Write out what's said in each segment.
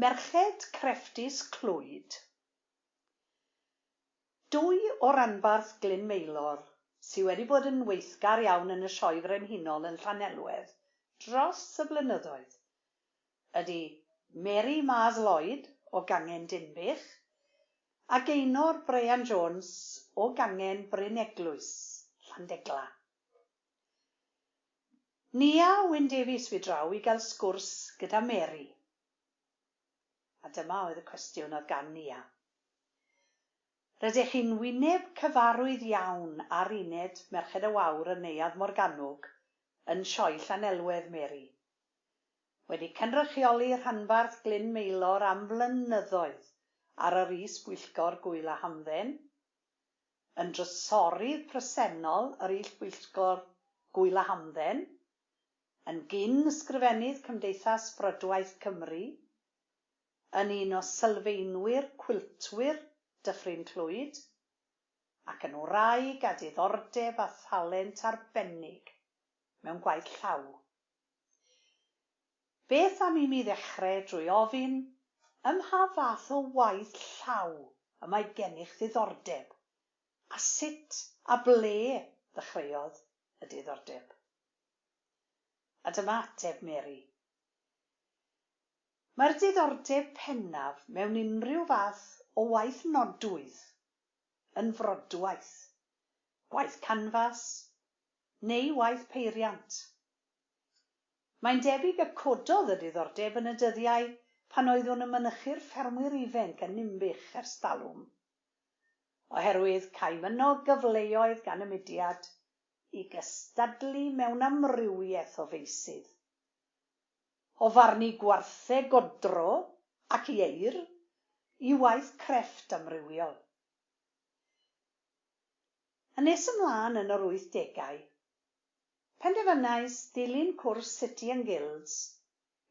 Merched Crefftus Clwyd. Dwy o ranbarth Glyn Meilor sydd wedi bod yn weithgar iawn yn y sioe frenhinol yn Llanelwedd dros y blynyddoedd ydy Mary Mars Lloyd o Gangen Dinbych a Gaynor Brian Jones o Gangen Bryn Eglwys, Llandegla. Nia Wyn Davies fi draw i gael sgwrs gyda Mary. A dyma oedd y cwestiwn oedd gan Nia. Rydych chi'n wyneb cyfarwydd iawn ar uned Merched y Wawr yn Neuadd Morgannwg yn sioe Llanelwedd, Mary. Wedi cynrychioli rhanbarth Glyn Meilor am flynyddoedd ar yr is-bwyllgor Gwyl a Hamdden, yn drysorydd presennol yr is-bwyllgor Gwyl a Hamdden, yn gyn-ysgrifennydd Cymdeithas Brydwaith Cymru, yn un o sylfaenwyr cwiltwyr Dyffryn Clwyd, ac yn wraig a diddordeb a thalent arbennig mewn gwaith llaw. Beth am i mi ddechrau drwy ofyn ym mha fath o waith llaw y mae gennych ddiddordeb, a sut a ble ddechreuodd y diddordeb? A dyma ateb Mary. Mae'r diddordeb pennaf mewn unrhyw fath o waith nodwydd yn frodwaith, gwaith canfas neu waith peiriant. Mae'n debyg y cododd y diddordeb yn y dyddiau pan oeddwn yn mynychu'r ffermwyr ifanc yn Ninbych ers talwm, oherwydd caimynog gyfleoedd gan y mudiad i gystadlu mewn amrywiaeth o feysydd. O farnu gwarthau godro ac ieir i waith crefft amrywiol. Yn nes ymlaen yn yr 80au, penderfynais dilyn cwrs City and Guilds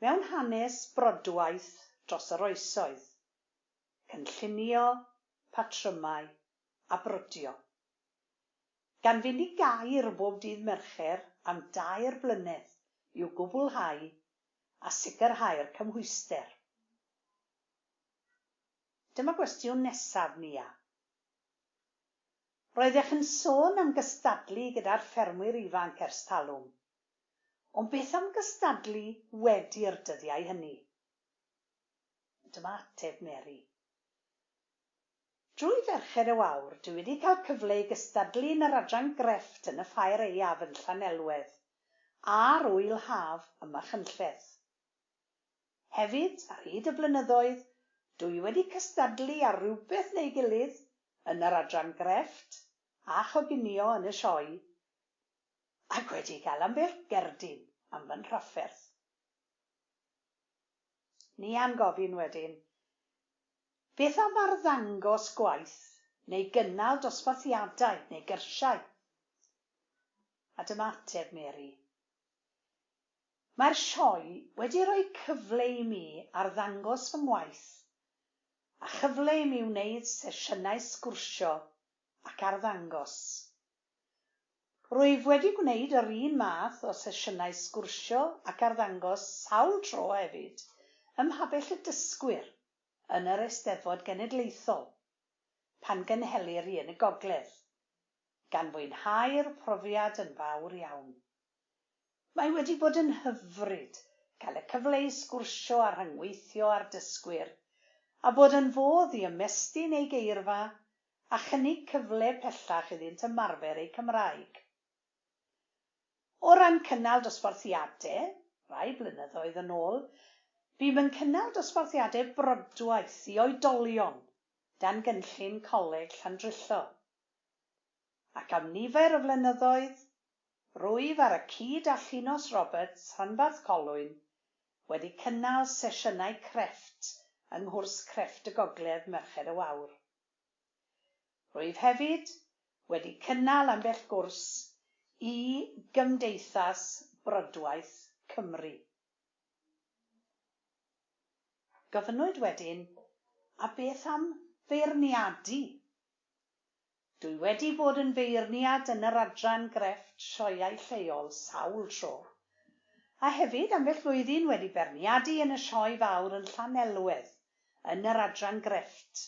mewn hanes brodwaith dros yr oesoedd, cynllunio, patrymau a brodio. Gan fynd i gair bob dydd Mercher am 2 blynedd i'w gwblhau a sicrhau'r cymhwyster. Dyma gwestiwn nesaf Nia. Roeddech yn sôn am gystadlu gyda'r ffermwyr ifanc ers talwm, ond beth am gystadlu wedi'r dyddiau hynny? Dyma ateb Mary. Drwy Ferched y Wawr, dwi wedi cael cyfle i gystadlu yn yr adran grefft yn y Ffair Eiaf yn Llanelwedd a'r Wyl Haf ym Machynlleth. Hefyd, ar hyd y blynyddoedd, dwi wedi cystadlu ar rywbeth neu gilydd yn yr adran grefft a choginio yn y sioe, ac wedi cael ambell gerdyn am fy nhrafferth. Nia'n gofyn wedyn, beth am arddangos gwaith neu gynnal dosbarthiadau neu gyrsiau? A dyma ateb Mary. Mae'r sioe wedi rhoi cyfle i mi arddangos fy ngwaith a chyfle i mi wneud sesiynau sgwrsio ac arddangos. Rwyf wedi gwneud yr un math o sesiynau sgwrsio ac arddangos sawl tro hefyd ym Mhabell y Dysgwyr yn yr Eisteddfod Genedlaethol pan gynhelir i yn y Gogledd, gan fwynhau'r profiad yn fawr iawn. Mae wedi bod yn hyfryd cael y cyfle i sgwrsio a rhyngweithio â'r dysgwyr a bod yn fodd i ymestyn ei geirfa a chynnig cyfle pellach iddynt ymarfer eu Cymraeg. O ran cynnal dosbarthiadau, rai blynyddoedd yn ôl, bu'm yn cynnal dosbarthiadau brodwaith i oedolion dan gynllun Coleg Llandrillo. Ac am nifer o flynyddoedd, rwyf ar y cyd â Llunos Roberts, Rhanbarth Colwyn, wedi cynnal sesiynau crefft yng nghwrs crefft y Gogledd Merched y Wawr. Rwyf hefyd wedi cynnal ambell gwrs i Gymdeithas Brydwaith Cymru. Gofynnwyd wedyn, a beth am feirniadu? Dwi wedi bod yn feirniad yn yr adran grefft sioeau lleol sawl tro, a hefyd ambell flwyddyn wedi berniadu yn y sioe fawr yn Llanelwedd, yn yr adran grefft,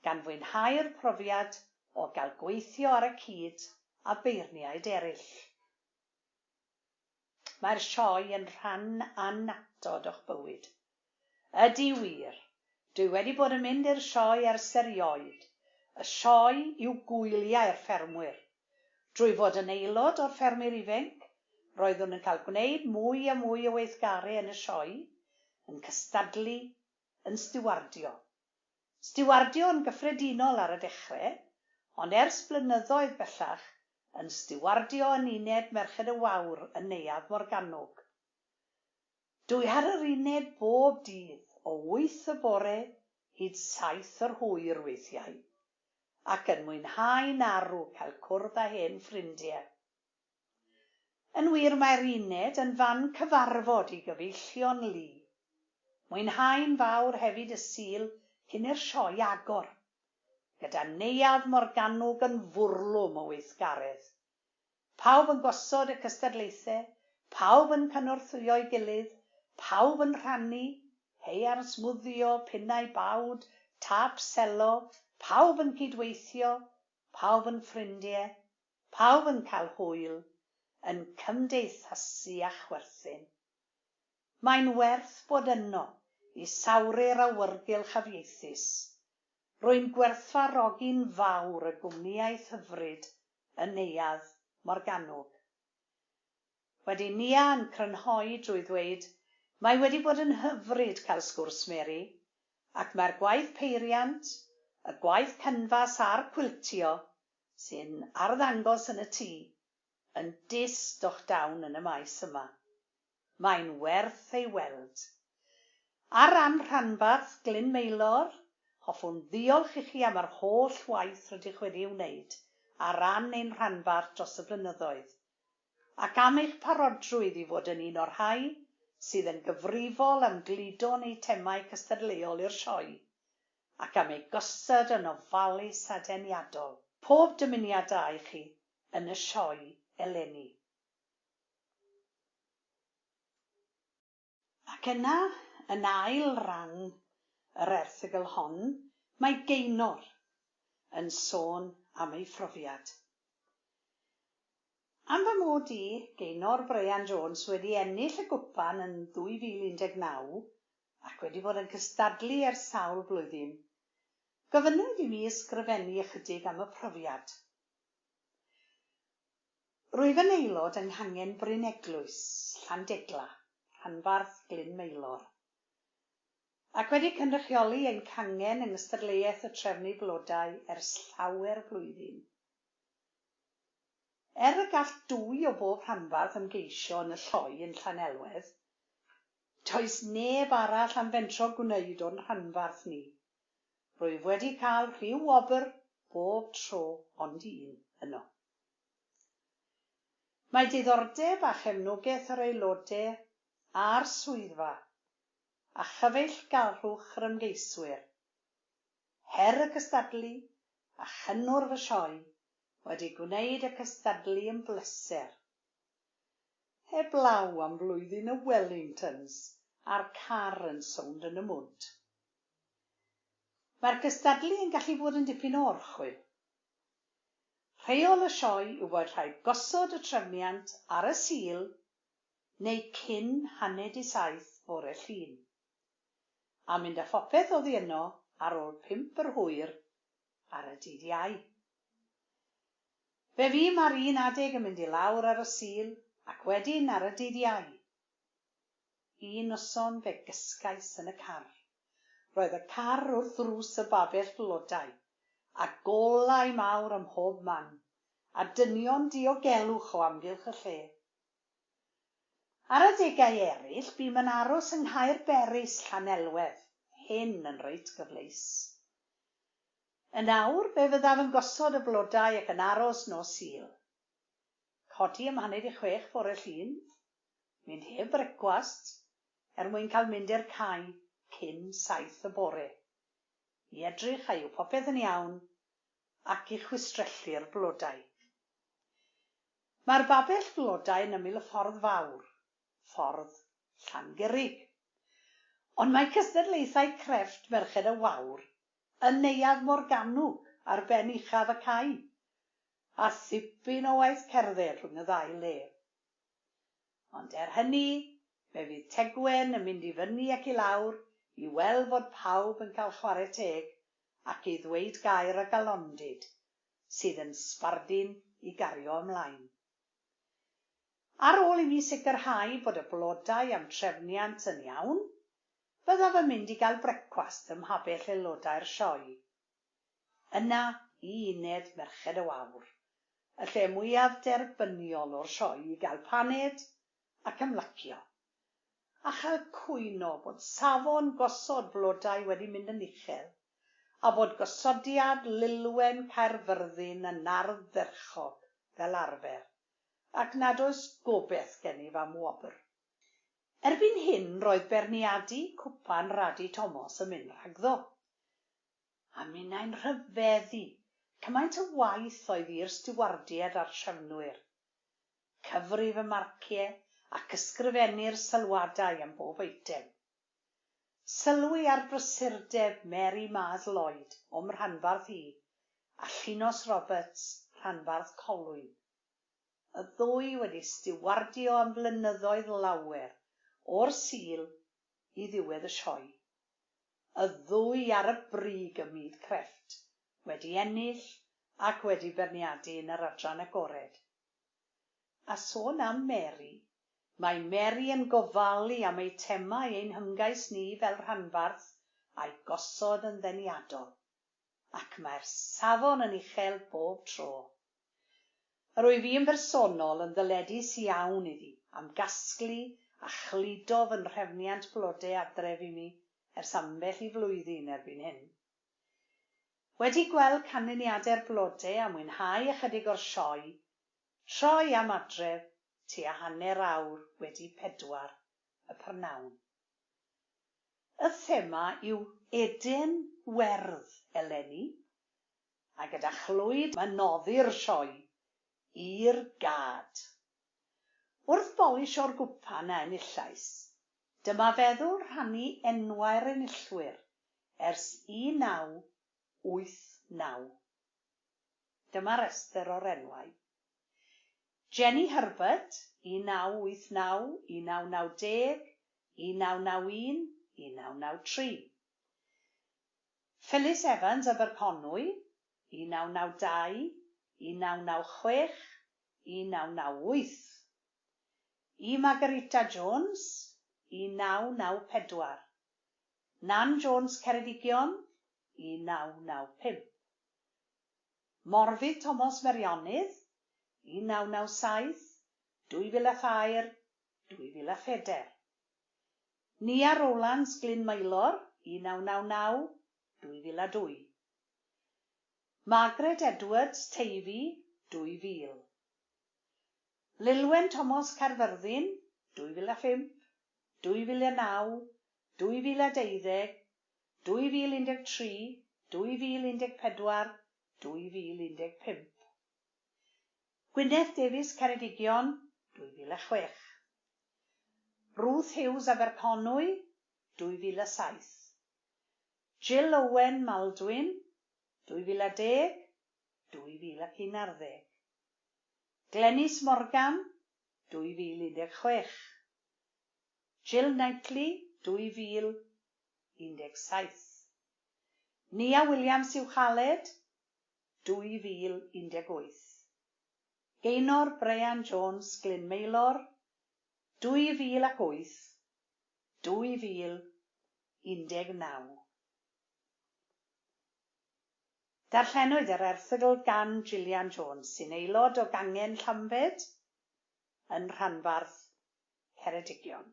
gan fwynhau'r profiad o gael gweithio ar y cyd a beirniaid eraill. Mae'r sioe yn rhan annatod o'ch bywyd. Ydi wir, dwi wedi bod yn mynd i'r sioe ers erioed. Y sioe yw gwyliau'r ffermwyr. Drwy fod yn aelod o'r ffermwyr ifanc, roeddwn yn cael gwneud mwy a mwy o weithgarau yn y sioe, yn cystadlu, yn stiwardio. Stiwardio yn gyffredinol ar y dechrau, ond ers blynyddoedd bellach, yn stiwardio yn uned Merched y Wawr yn Neuadd Morgannwg. Dwi ar yr uned bob dydd o 8 y bore hyd 7 yr hwyr weithiau, ac yn mwynhau'n arw cael cwrdd â hen ffrindiau. Yn wir mae'r uned yn fan cyfarfod i gyfeillion lu. Mwynhau'n fawr hefyd y Sul cyn i'r sioe agor, gyda Neuadd Morgannwg yn fwrlwm o weithgaredd. Pawb yn gosod y cystadlaethau, pawb yn cynorthwyo'i gilydd, pawb yn rhannu, heiar smwddio, pinnau bawd, tap selo, pawb yn cydweithio, pawb yn ffrindiau, pawb yn cael hwyl, yn cymdeithasu a chwerthin. Mae'n werth bod yno i sawri'r awyrgylch afieuthus. Rwy'n gwerthfawrogi'n fawr y gwmnïaeth hyfryd y Neuadd Morgannwg. Wedi Nia yn crynhoi drwy ddweud, mae wedi bod yn hyfryd cael sgwrs Mary, ac mae'r gwaith peiriant, y gwaith canfas a'r cwiltio, sy'n arddangos yn y tŷ, yn dyst o'ch dawn yn y maes yma. Mae'n werth ei weld. Ar ran rhanbarth Glyn Maelor, hoffwn ddiolch i chi am yr holl waith rydych wedi wneud ar ran ein rhanbarth dros y blynyddoedd, ac am eich parodrwydd i fod yn un o'r rhai sydd yn gyfrifol am gludo'n eitemau cystadleuol i'r sioe, ac am ei gosod yn ofalus a deniadol. Pob dymuniad da i chi yn y sioe eleni. Ac yna, yn ail ran yr erthygl hon, mae Gaenor yn sôn am ei phrofiad. Am fy mod i, Gaenor Brian Jones wedi ennill y gwpan yn 2019 ac wedi bod yn cystadlu ers sawl blwyddyn, gofynnwyd i mi ysgrifennu ychydig am y profiad. Rwyf yn aelod yng Cangen Bryn Llandegla, rhanbarth Glyn Maelor, ac wedi cynrychioli ein cangen yng ngystadleuaeth y trefnu blodau ers llawer blwyddyn. Y gall dwy o bob rhanbarth ymgeisio yn y sioe yn Llanelwedd, does neb arall am fentro gwneud o'n rhanbarth ni. Rwyf wedi cael rhyw wobr bob tro ond un yno. Mae diddordeb a chefnogaeth yr aelodau a'r swyddfa a chyfeillgarwch yr ymgeiswyr, her y cystadlu a chynnwrf y sioe wedi gwneud y cystadlu yn bleser. Heblaw am flwyddyn y Wellingtons a'r car yn sownd yn y mwd. Mae'r cystadlu yn gallu bod yn dipyn o orchwyn. Rheol y sioe yw bod rhaid gosod y trefniant ar y Sul neu cyn 6:30 bore Llun, a mynd â phopeth oddi yno ar ôl 5 yr hwyr ar y dydd Iau. Fe fu mae'r 1 yn mynd i lawr ar y Sul ac wedyn ar y dydd Iau. Un noson fe gysgais yn y car. Roedd y car wrth ddrws y babell blodau, a golau mawr ym mhob man, a dynion diogelwch o amgylch y lle. Ar y degau eraill, bym yn aros yng Nghaerberys Llanelwedd, hyn yn reit gyfleus. Yn awr, fe fyddaf yn gosod y blodau ac yn aros nos Sul. Codi ym 6:30 bore Llun, mynd heb brecwast, mwyn cael mynd i'r cae cyn 7 y bore, i edrych a yw popeth yn iawn ac i chwistrellu'r blodau. Mae'r babell blodau yn ymyl y ffordd fawr, ffordd Llangurig. Ond mae cystadlaethau crefft Merched y Wawr yn neuadd Morgannwg ar ben uchaf y cae, a thipyn o waith cerdded rhwng y ddau le. Ond hynny, fe fydd Tegwen yn mynd i fyny ac i lawr i weld fod pawb yn cael chwarae teg ac i ddweud gair y galondid, sydd yn sbardun i gario ymlaen. Ar ôl i mi sicrhau bod y blodau am trefniant yn iawn, byddaf yn mynd i gael brecwast ym mhabell aelodau'r sioe. Yna i uned Merched y Wawr, y lle mwyaf derbyniol o'r sioe i gael paned ac ymlacio, a chael cwyno bod safon gosod blodau wedi mynd yn uchel, a bod gosodiad Lilwen Caerfyrddin yn ardd dderchog fel arfer, ac nad oes gobeith gennyf am wobr. Erbyn hyn roedd berniadu cwpan Radi Thomas yn mynd rhagddo. A minnau'n rhyfeddu cymaint y waith oedd i'r stiwardiad a'r trefnwyr. Cyfrif y marciau ac ysgrifennu'r sylwadau am bob eitem. Sylwi ar brysurdeb Mary Mars Lloyd o'm rhanbarth hi, a Llunos Roberts, rhanbarth Colwyn. Y ddwy wedi stiwardio am flynyddoedd lawer, o'r Sul i ddiwedd y sioe. Y ddwy ar y brig ym myd crefft, wedi ennill ac wedi berniadu yn yr adran agored. A sôn am Mary, mae Mary yn gofalu am eitemau ein hymgais ni fel rhanbarth a'i gosod yn ddeniadol, ac mae'r safon yn uchel bob tro. Yr wyf fi yn bersonol yn ddyledus iawn iddi am gasglu a chludo fy nhrefniant blodau adref i mi ers ambell i flwyddyn erbyn hyn. Wedi gweld canlyniadau'r blodau a mwynhau ychydig o'r sioe, troi am adref tua hanner awr wedi 4 y prynawn. Y thema yw Eden Werdd eleni, a gyda Clwyd mynoddi'r sioe i'r gad. Wrth bolisho'r gwpan a enillais, dyma feddwl rhannu enwau'r enillwyr ers 1989. Dyma restr o'r enwau. Jenny Herbert, 1989, 1990, 1991, 1993. Phyllis Evans Abertawe, 1992, 1996, 1998. I Margarita Jones, 1994. Nan Jones Ceredigion, 1995. Morfydd Thomas Merionydd, 1997, 2003, 2004. Nia Rowlands Glyn Maelor, 1999, 2002. Margaret Edwards Teifi, 2000. Lilwen Thomas Caerfyrddin, 2005, 2009, 2012, 2013, 2014, 2015. Gwyneth Davies Ceredigion, 2006. Ruth Hughes Abertawe, 2007. Jill Owen Maldwyn, 2010, 2011. Glenys Morgan, 2016. Jill Knightley, 2017. Nia Williams Uwchaled, 2018. Gaynor Brian Jones Glyn Maelor, 2008, 2019. Darllenwyd yr erthygl gan Gillian Jones sy'n aelod o Gangen Llanfed yn rhanbarth Ceredigion.